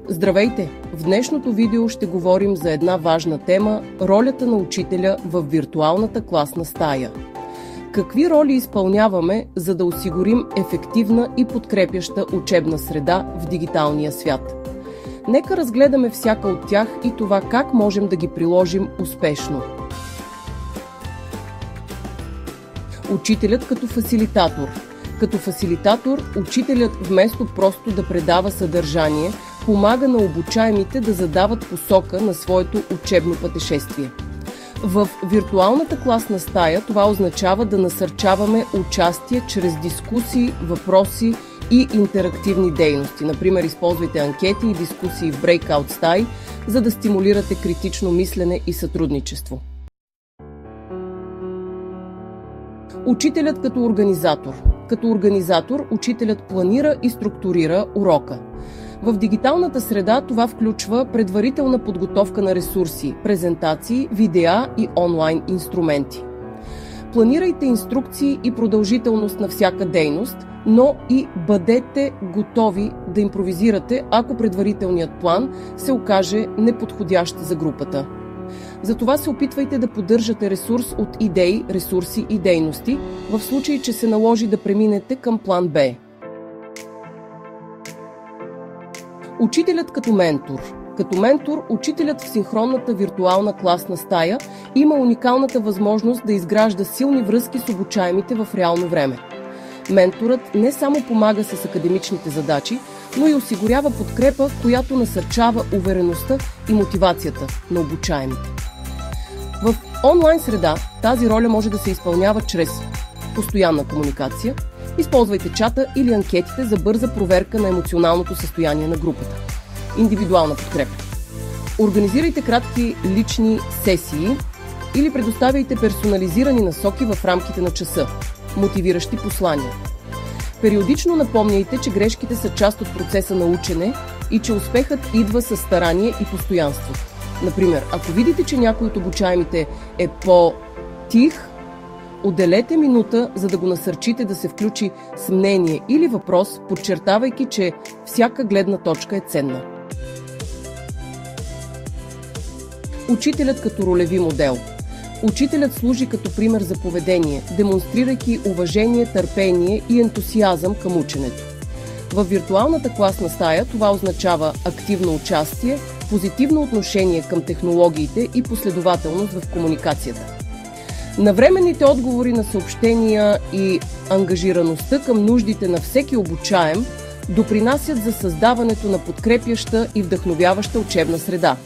Здравейте! В днешното видео ще говорим за една важна тема – ролята на учителя в виртуалната класна стая. Какви роли изпълняваме, за да осигурим ефективна и подкрепяща учебна среда в дигиталния свят? Нека разгледаме всяка от тях и това как можем да ги приложим успешно. Учителят като фасилитатор. Като фасилитатор, учителят вместо просто да предава съдържание, помага на обучаемите да задават посока на своето учебно пътешествие. В виртуалната класна стая това означава да насърчаваме участие чрез дискусии, въпроси и интерактивни дейности. Например, използвайте анкети и дискусии в брейкаут стаи, за да стимулирате критично мислене и сътрудничество. Учителят като организатор. Като организатор, учителят планира и структурира урока. В дигиталната среда това включва предварителна подготовка на ресурси, презентации, видеа и онлайн инструменти. Планирайте инструкции и продължителност на всяка дейност, но и бъдете готови да импровизирате, ако предварителният план се окаже неподходящ за групата. Затова се опитвайте да поддържате ресурс от идеи, ресурси и дейности, в случай, че се наложи да преминете към план Б. Учителят като ментор. Като ментор, учителят в синхронната виртуална класна стая има уникалната възможност да изгражда силни връзки с обучаемите в реално време. Менторът не само помага с академичните задачи, но и осигурява подкрепа, която насърчава увереността и мотивацията на обучаемите. В онлайн среда тази роля може да се изпълнява чрез постоянна комуникация. Използвайте чата или анкетите за бърза проверка на емоционалното състояние на групата. Индивидуална подкрепа. Организирайте кратки лични сесии или предоставяйте персонализирани насоки в рамките на часа. Мотивиращи послания. Периодично напомняйте, че грешките са част от процеса на учене и че успехът идва със старание и постоянство. Например, ако видите, че някой от обучаемите е по-тих, отделете минута, за да го насърчите да се включи с мнение или въпрос, подчертавайки, че всяка гледна точка е ценна. Учителят като ролеви модел. Учителят служи като пример за поведение, демонстрирайки уважение, търпение и ентусиазъм към ученето. В виртуалната класна стая това означава активно участие, позитивно отношение към технологиите и последователност в комуникацията. Навременните отговори на съобщения и ангажираността към нуждите на всеки обучаем допринасят за създаването на подкрепяща и вдъхновяваща учебна среда.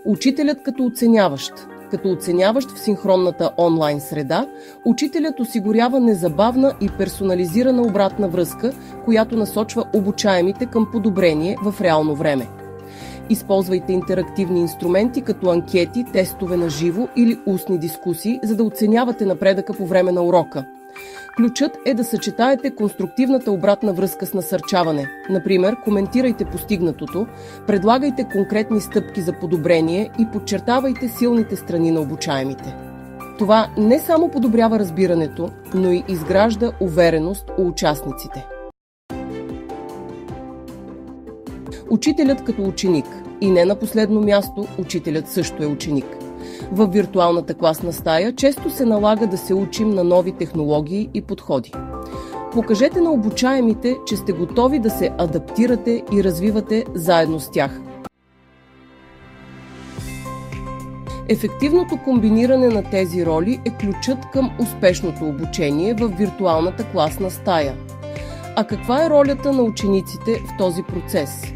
Учителят като оценяващ. Като оценяващ в синхронната онлайн среда, учителят осигурява незабавна и персонализирана обратна връзка, която насочва обучаемите към подобрение в реално време. Използвайте интерактивни инструменти като анкети, тестове на живо или устни дискусии, за да оценявате напредъка по време на урока. Ключът е да съчетаете конструктивната обратна връзка с насърчаване. Например, коментирайте постигнатото, предлагайте конкретни стъпки за подобрение и подчертавайте силните страни на обучаемите. Това не само подобрява разбирането, но и изгражда увереност у участниците. Учителят като ученик. И не на последно място, учителят също е ученик. В виртуалната класна стая често се налага да се учим на нови технологии и подходи. Покажете на обучаемите, че сте готови да се адаптирате и развивате заедно с тях. Ефективното комбиниране на тези роли е ключът към успешното обучение в виртуалната класна стая. А каква е ролята на учениците в този процес?